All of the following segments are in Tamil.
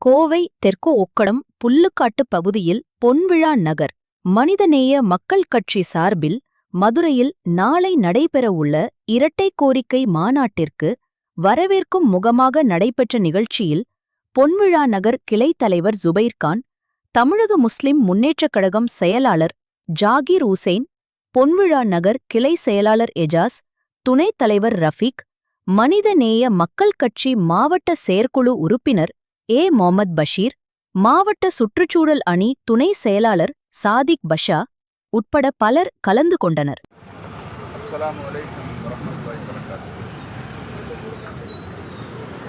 கோவை தெற்கு ஒக்கடம் புல்லுக்காட்டு பகுதியில் பொன்விழா நகர் மனிதநேய மக்கள் கட்சி சார்பில் மதுரையில் நாளை நடைபெறவுள்ள இரட்டை கோரிக்கை மாநாட்டிற்கு வரவேற்கும் முகமாக நடைபெற்ற நிகழ்ச்சியில் பொன்விழா நகர் கிளைத் தலைவர் ஜுபைர்கான், தமிழக முஸ்லிம் முன்னேற்றக் கழகம் செயலாளர் ஜாகீர் உசேன், பொன்விழா நகர் கிளை செயலாளர் எஜாஸ், துணைத் தலைவர் ரஃபீக், மனிதநேய மக்கள் கட்சி மாவட்ட செயற்குழு உறுப்பினர் ஏ. மொஹம்மத் பஷீர், மாவட்ட சுற்றுச்சூழல் அணி துணை செயலாளர் சாதிக் பஷா உட்பட பலர் கலந்து கொண்டனர். அஸ்ஸலாமு அலைக்கும் வரஹ்மத்துல்லாஹி வபரகாத்துஹு.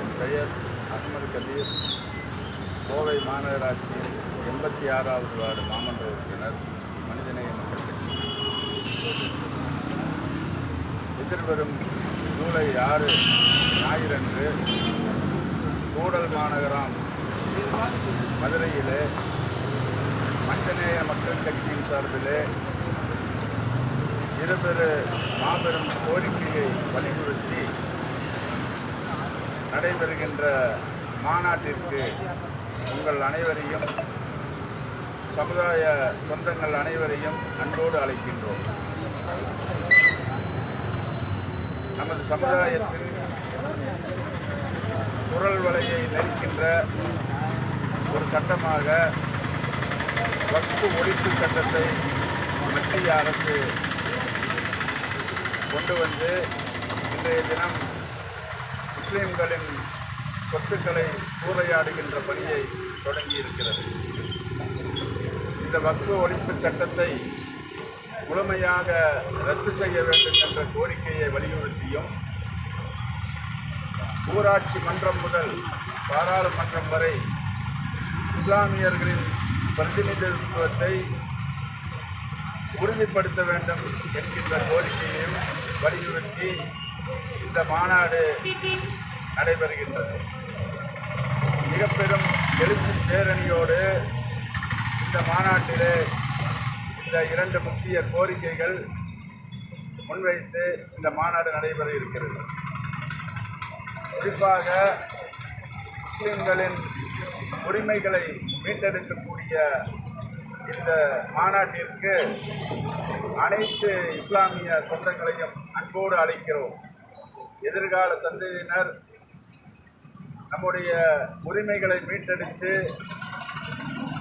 என் பெயர் அஹ்மது கபீர், கோவை மாநகராட்சி 86வது வார்டு மாமன்ற உறுப்பினர், மனிதநேய மக்கள் கட்சி. எதிர்வரும் ஜூலை 6 ஞாயிறன்று கூடல் மாநகரம் மதுரையிலே மனிதநேய மக்கள் கட்சியின் சார்பிலே இருபெரு மாபெரும் கோரிக்கையை வலியுறுத்தி நடைபெறுகின்ற மாநாட்டிற்கு உங்கள் அனைவரையும், சமுதாய சொந்தங்கள் அனைவரையும் அன்போடு அழைக்கின்றோம். நமது சமுதாயத்தின் குரல் வலையை நெருக்கின்ற ஒரு சட்டமாக வக்ஃப் ஒழிப்பு சட்டத்தை மத்திய அரசு கொண்டு வந்து இன்றைய தினம் முஸ்லிம்களின் சொத்துக்களை சூறையாடுகின்ற பணியை தொடங்கியிருக்கிறது. இந்த வக்ஃப் ஒழிப்பு சட்டத்தை முழுமையாக ரத்து செய்ய வேண்டும் என்ற கோரிக்கையை வலியுறுத்தியும், ஊராட்சி மன்றம் முதல் பாராளுமன்றம் வரை இஸ்லாமியர்களின் பிரதிநிதித்துவத்தை உறுதிப்படுத்த வேண்டும் என்கின்ற கோரிக்கையையும் வலியுறுத்தி இந்த மாநாடு நடைபெறுகின்றது. மிக பெரும் எழுச்சி பேரணியோடு இந்த மாநாட்டிலே இந்த இரண்டு முக்கிய கோரிக்கைகள் முன்வைத்து இந்த மாநாடு நடைபெற இருக்கிறது. குறிப்பாக முஸ்லிம்களின் உரிமைகளை மீட்டெடுக்கக்கூடிய இந்த மாநாட்டிற்கு அனைத்து இஸ்லாமிய சொந்தங்களையும் அன்போடு அழைக்கிறோம். எதிர்கால சந்ததியினர் நம்முடைய உரிமைகளை மீட்டெடுத்து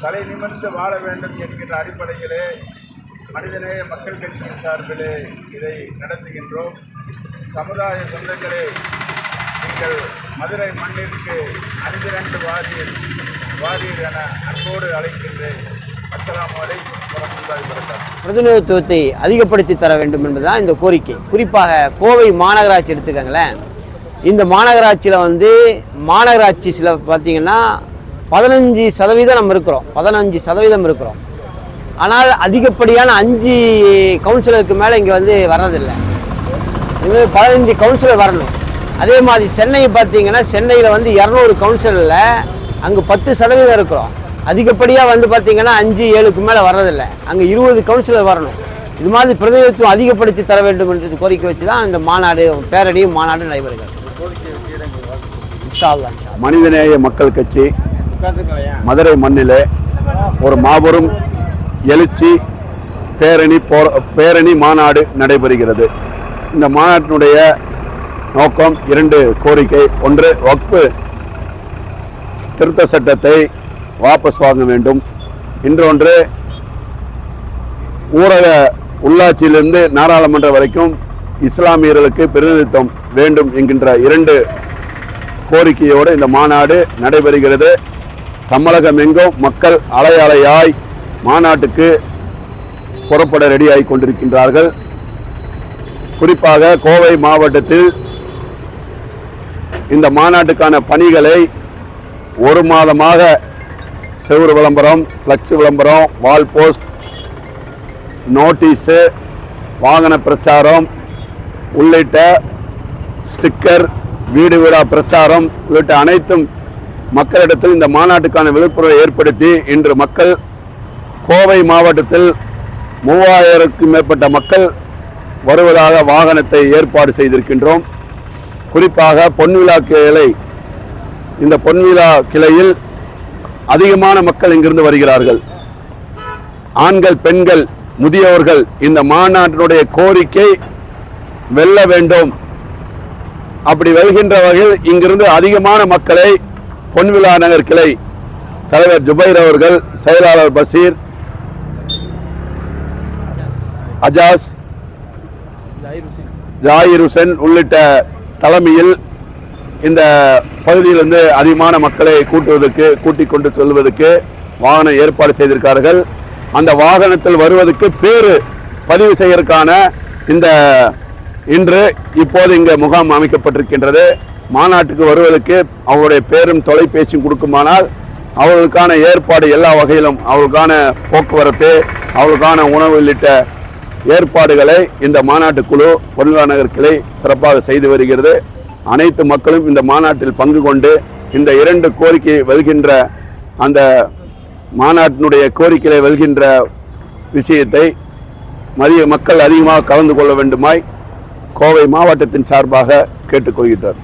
தலை நிமிர்ந்து வாழ வேண்டும் என்கின்ற அடிப்படையிலே மனிதநேய மக்கள் கட்சியின் சார்பிலே இதை நடத்துகின்றோம். சமுதாய சொந்தங்களே, நீங்கள் மதுரை மண்ணிற்கு அணிதிரண்டு வாரீர் என அன்போடு அழைக்கின்றேன். அஸ்ஸலாமு அலைக்கும் வரஹ்மத்துல்லாஹி வபரகாத்துஹு. பிரதிநிதித்துவத்தை அதிகப்படுத்தி தர வேண்டும் என்பதுதான் இந்த கோரிக்கை. குறிப்பாக கோவை மாநகராட்சி எடுத்துக்கங்களேன். இந்த மாநகராட்சியில் மாநகராட்சி சில பார்த்தீங்கன்னா 15% நம்ம இருக்கிறோம், 15% இருக்கிறோம். ஆனால் அதிகப்படியான 5 கவுன்சிலருக்கு மேலே இங்கே வர்றதில்லை. 15 கவுன்சிலர் வரணும். அதே மாதிரி சென்னை பார்த்தீங்கன்னா, சென்னையில் 200 கவுன்சிலரில் அங்கே 10% இருக்கிறோம். அதிகப்படியாக பார்த்தீங்கன்னா 5-7க்கு மேலே வர்றதில்லை. அங்கே 20 கவுன்சிலர் வரணும். இது மாதிரி பிரதிநிதித்துவம் அதிகப்படுத்தி தர வேண்டும் என்று கோரிக்கை வச்சு தான் இந்த மாநாடு, பேரணியும் மாநாடு நடைபெறுகிறது. மனிதநேய மக்கள் கட்சி மதுரை மண்ணிலே ஒரு மாபெரும் எழுச்சி பேரணி மாநாடு நடைபெறுகிறது. இந்த மாநாட்டினுடைய நோக்கம் 2 கோரிக்கை. ஒன்று, வக்ஃப் திருத்த சட்டத்தை வாபஸ் வாங்க வேண்டும். இன்னொன்று, ஊரக உள்ளாட்சியிலிருந்து நாடாளுமன்றம் வரைக்கும் இஸ்லாமியர்களுக்கு பிரதிநிதித்துவம் வேண்டும் என்கின்ற 2 கோரிக்கையோடு இந்த மாநாடு நடைபெறுகிறது. தமிழகம் எங்கும் மக்கள் அலையாய் மாநாட்டுக்கு புறப்பட ரெடியாகி கொண்டிருக்கின்றார்கள். குறிப்பாக கோவை மாவட்டத்தில் இந்த மாநாட்டுக்கான பணிகளை 1 மாதமாக செவுறு விளம்பரம், ஃப்ளக்ஸ் விளம்பரம், வால் போஸ்ட், நோட்டீஸு, வாகன பிரச்சாரம் உள்ளிட்ட ஸ்டிக்கர், வீடு வீடா பிரச்சாரம் உள்ளிட்ட அனைத்தும் மக்களிடத்தில் இந்த மாநாட்டுக்கான விழிப்புணர்வை ஏற்படுத்தி இன்று மக்கள் கோவை மாவட்டத்தில் 3000க்கும் மேற்பட்ட மக்கள் வருவதாக வாகனத்தை ஏற்பாடு செய்திருக்கின்றோம். குறிப்பாக பொன்விழா கிளை, இந்த பொன்விழா கிளையில் அதிகமான மக்கள் இங்கிருந்து வருகிறார்கள். ஆண்கள், பெண்கள், முதியவர்கள் இந்த மாநாட்டினுடைய கோரிக்கை வெல்ல வேண்டும். அப்படி வெல்கின்ற வகையில் இங்கிருந்து அதிகமான மக்களை பொன்விழா நகர் கிளை தலைவர் ஜுபைர் அவர்கள், செயலாளர் பஷீர், அஜாஸ், ஜாயிர் ஹுசைன் உள்ளிட்ட தலைமையில் இந்த பகுதியிலிருந்து அதிகமான மக்களை கூட்டிக் கொண்டு செல்வதற்கு வாகனம் ஏற்பாடு செய்திருக்கிறார்கள். அந்த வாகனத்தில் வருவதற்கு பேரு பதிவு செய்வதற்கான இன்று இப்போது இங்கே முகாம் அமைக்கப்பட்டிருக்கின்றது. மாநாட்டுக்கு வருவதற்கு அவருடைய பேரும் தொலைபேசியும் கொடுக்குமானால் அவர்களுக்கான ஏற்பாடு எல்லா வகையிலும், அவர்களுக்கான போக்குவரத்து, அவர்களுக்கான உணவு உள்ளிட்ட ஏற்பாடுகளை இந்த மாநாட்டு குழு பொன்விழா நகர் கிளை சிறப்பாக செய்து வருகிறது. அனைத்து மக்களும் இந்த மாநாட்டில் பங்கு கொண்டு இந்த 2 கோரிக்கையை வெல்கின்ற, அந்த மாநாட்டினுடைய கோரிக்கையை வெல்கின்ற விஷயத்தை மக்கள் அதிகமாக கலந்து கொள்ள வேண்டுமாய் கோவை மாவட்டத்தின் சார்பாக கேட்டுக்கொள்கிறார்.